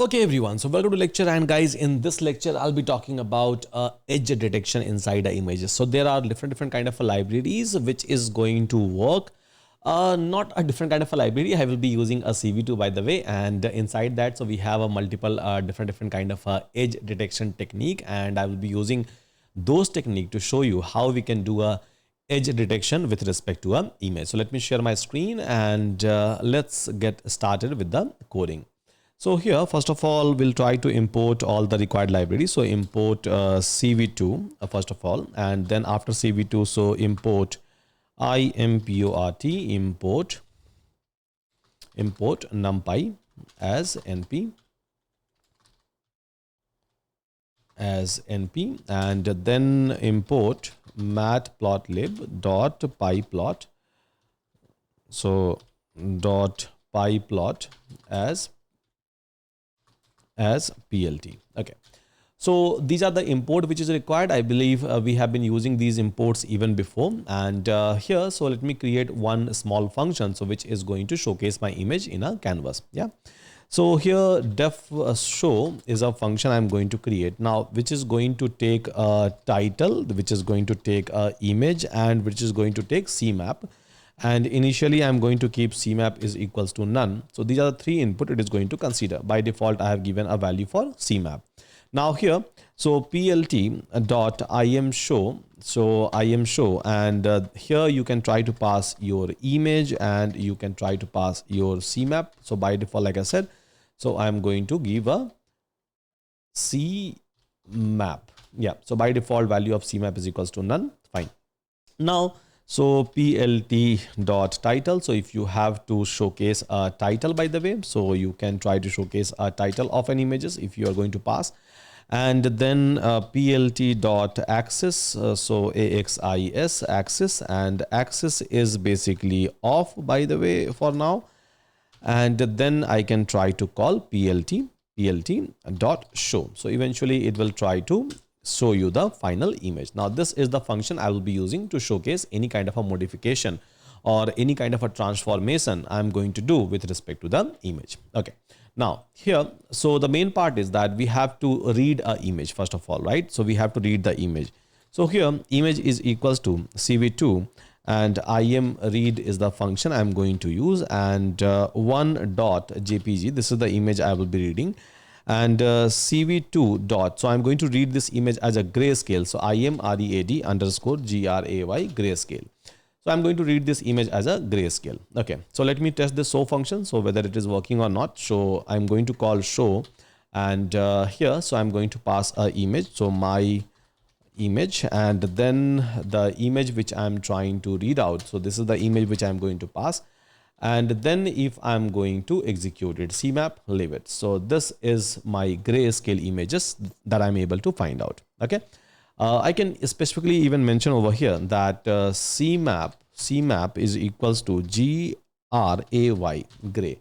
Okay everyone, so welcome to lecture, and guys, in this lecture I'll be talking about edge detection inside the images. So there are different kind of libraries which is going to work. Not a different kind of a library. I will be using a CV2 by the way, and inside that, so we have a multiple different kind of edge detection technique, and I will be using those technique to show you how we can do a edge detection with respect to an image. So let me share my screen and let's get started with the coding. So here, first of all, we'll try to import all the required libraries. So import CV2 first of all, and then after CV2, so import import NumPy as np and then import matplotlib.pyplot. So .pyplot as PLT. Okay, so these are the import which is required. I believe we have been using these imports even before, and here, so let me create one small function, so which is going to showcase my image in a canvas. Yeah, so here def show is a function I'm going to create now, which is going to take a title, which is going to take a image, and which is going to take CMAP. And initially I'm going to keep CMAP is equals to none. So these are the three input it is going to consider. By default, I have given a value for CMAP. Now here, so PLT dot IMShow. So IMShow, and here you can try to pass your image and you can try to pass your CMAP. So by default, like I said, so I'm going to give a CMAP. Yeah, so by default value of CMAP is equals to none. Fine. Now, so PLT dot title. So if you have to showcase a title, by the way, so you can try to showcase a title of an images if you are going to pass. And then PLT dot axis. So AXIS axis, and axis is basically off, by the way, for now. And then I can try to call PLT dot show. So eventually it will try to show you the final image. Now this is the function I will be using to showcase any kind of a modification or any kind of a transformation I'm going to do with respect to the image. Okay, now here, so the main part is that we have to read a image first of all, right? So we have to read the image. So here image is equals to CV2 and imRead is the function I'm going to use, and one.jpg, this is the image I will be reading, and CV2 dot, so I'm going to read this image as a grayscale. So imRead underscore gray grayscale. So I'm going to read this image as a grayscale. Okay, so let me test this show function, so whether it is working or not. So I'm going to call show, and here, so I'm going to pass a image, so my image, and then the image which I'm trying to read out. So this is the image which I'm going to pass. And then if I'm going to execute it, CMAP, leave it. So this is my grayscale images that I'm able to find out. Okay, I can specifically even mention over here that CMAP is equals to gray.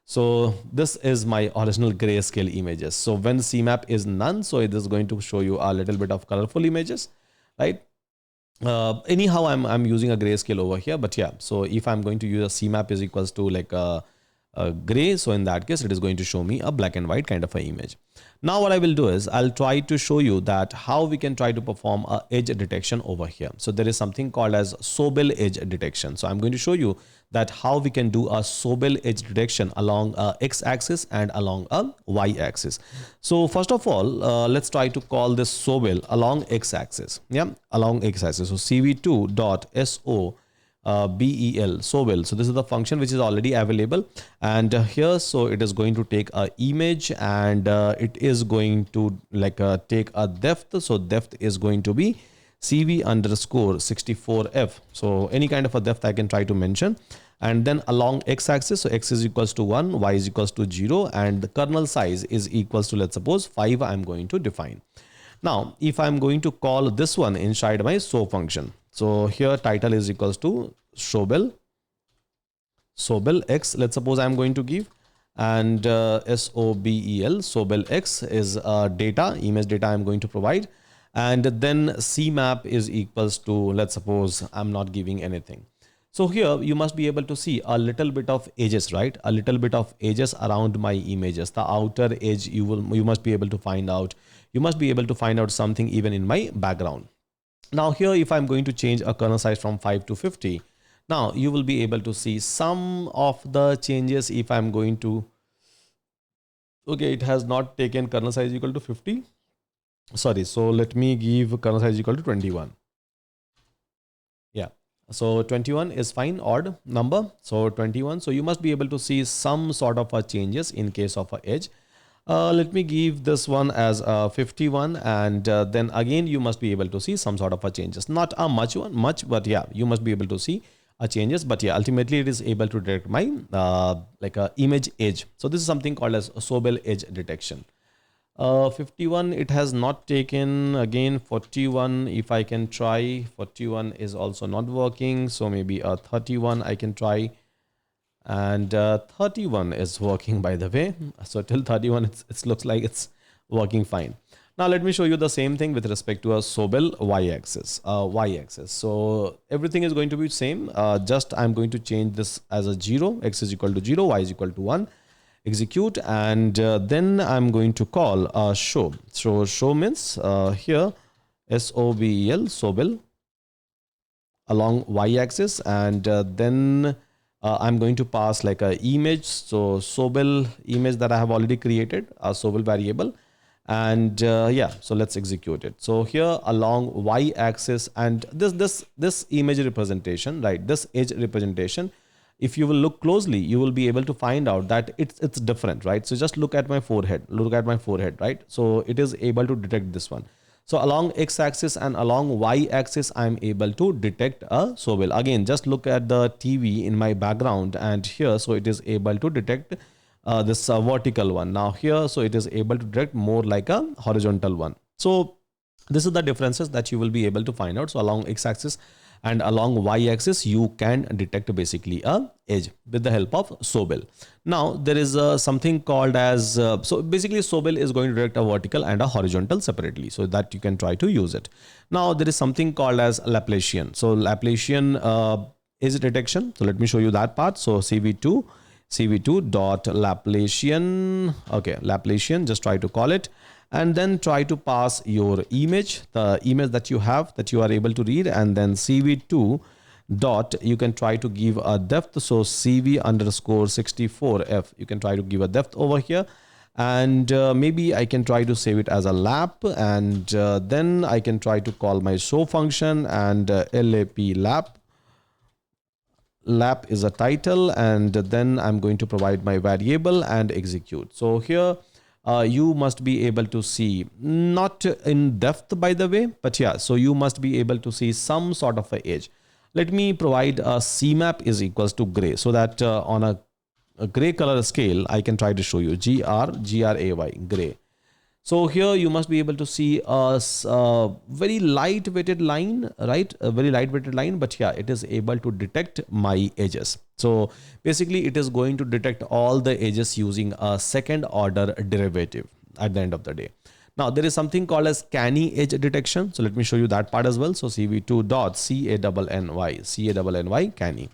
So this is my original grayscale images. So when CMAP is none, so it is going to show you a little bit of colorful images, right? Anyhow, I'm using a grayscale over here, but yeah, so if I'm going to use a CMAP is equals to like a gray, so in that case it is going to show me a black and white kind of an image. Now what I will do is I'll try to show you that how we can try to perform a edge detection over here. So there is something called as Sobel edge detection. So I'm going to show you that how we can do a Sobel edge detection along a x-axis and along a y-axis. So first of all, let's try to call this Sobel along x-axis. Yeah, along x-axis. So CV2 dot Sobel. So this is the function which is already available, and here, so it is going to take a image, and it is going to like take a depth. So depth is going to be CV underscore 64F. So any kind of a depth I can try to mention, and then along x-axis, so x is equals to 1, y is equals to 0, and the kernel size is equals to, let's suppose, 5 I'm going to define. Now if I'm going to call this one inside my show function, so here title is equals to Sobel x, let's suppose I'm going to give, and Sobel, Sobel x is data, image data I'm going to provide, and then CMAP is equals to, let's suppose I'm not giving anything. So here you must be able to see a little bit of edges, right? A little bit of edges around my images. The outer edge you must be able to find out. You must be able to find out something even in my background. Now here, if I'm going to change a kernel size from 5 to 50, now you will be able to see some of the changes. If I'm going to, okay, it has not taken kernel size equal to 50. Sorry, so let me give kernel size equal to 21. Yeah, so 21 is fine, odd number. So 21, so you must be able to see some sort of a changes in case of a edge. Let me give this one as 51, and then again you must be able to see some sort of a changes. Not a much, but yeah, you must be able to see a changes. But yeah, ultimately it is able to detect my like a image edge. So this is something called as Sobel edge detection. 51, it has not taken. Again 41, if I can try, 41 is also not working. So maybe a 31 I can try. And 31 is working, by the way. So till 31 it looks like it's working fine. Now let me show you the same thing with respect to a Sobel y-axis. So everything is going to be same. Just I'm going to change this as a 0. X is equal to 0, y is equal to 1. Execute, and then I'm going to call show. So show means here Sobel, Sobel along y-axis, and then I'm going to pass like a image. So Sobel image that I have already created, a Sobel variable, and yeah, so let's execute it. So here along y-axis, and this image representation, right, this edge representation, if you will look closely, you will be able to find out that it's different, right? So just look at my forehead, right? So it is able to detect this one. So along x-axis and along y-axis, I'm able to detect a Sobel. Again, just look at the TV in my background, and here, so it is able to detect this vertical one. Now here, so it is able to detect more like a horizontal one. So this is the differences that you will be able to find out. So along x-axis and along y-axis, you can detect basically a edge with the help of Sobel. Now there is something called as so basically Sobel is going to detect a vertical and a horizontal separately, so that you can try to use it. Now there is something called as Laplacian. So Laplacian edge detection. So let me show you that part. So cv2 dot Laplacian. Okay, Laplacian, just try to call it, and then try to pass your image, the image that you have, that you are able to read, and then cv2 dot, you can try to give a depth. So cv underscore 64f, you can try to give a depth over here, and maybe I can try to save it as a lap, and then I can try to call my show function, and lap is a title, and then I'm going to provide my variable and execute. So here you must be able to see, not in depth by the way, but yeah, so you must be able to see some sort of a edge. Let me provide a CMAP is equals to gray, so that on a gray color scale, I can try to show you GRAY, gray. So here you must be able to see a very light weighted line, right? A very light weighted line, but yeah, it is able to detect my edges. So basically it is going to detect all the edges using a second order derivative at the end of the day. Now there is something called as Canny edge detection. So let me show you that part as well. So cv2 dot Canny, Canny.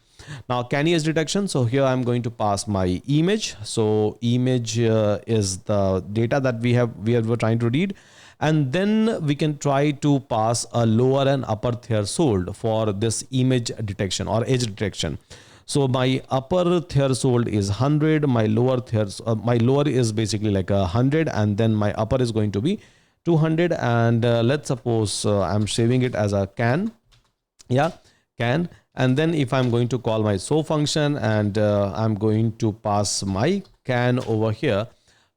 Now Canny edge detection. So here I'm going to pass my image. So image is the data that we were trying to read, and then we can try to pass a lower and upper threshold for this image detection or edge detection. So my upper threshold is 100, my lower is basically like 100, and then my upper is going to be 200, and let's suppose I'm saving it as a can. Yeah, can. And then if I'm going to call my show function, and I'm going to pass my can over here,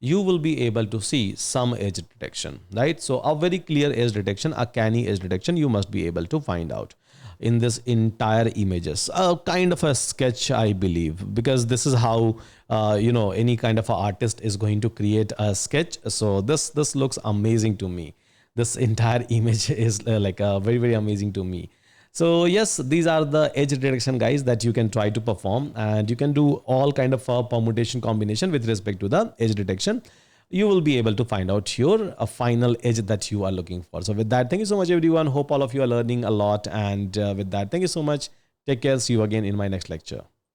you will be able to see some edge detection, right? So a very clear edge detection, a canny edge detection, you must be able to find out in this entire images. Kind of a sketch, I believe, because this is how you know, any kind of an artist is going to create a sketch. So this looks amazing to me. This entire image is like very, very amazing to me. So yes, these are the edge detection, guys, that you can try to perform, and you can do all kind of permutation combination with respect to the edge detection. You will be able to find out your final edge that you are looking for. So with that, thank you so much, everyone. Hope all of you are learning a lot. And with that, thank you so much. Take care. See you again in my next lecture.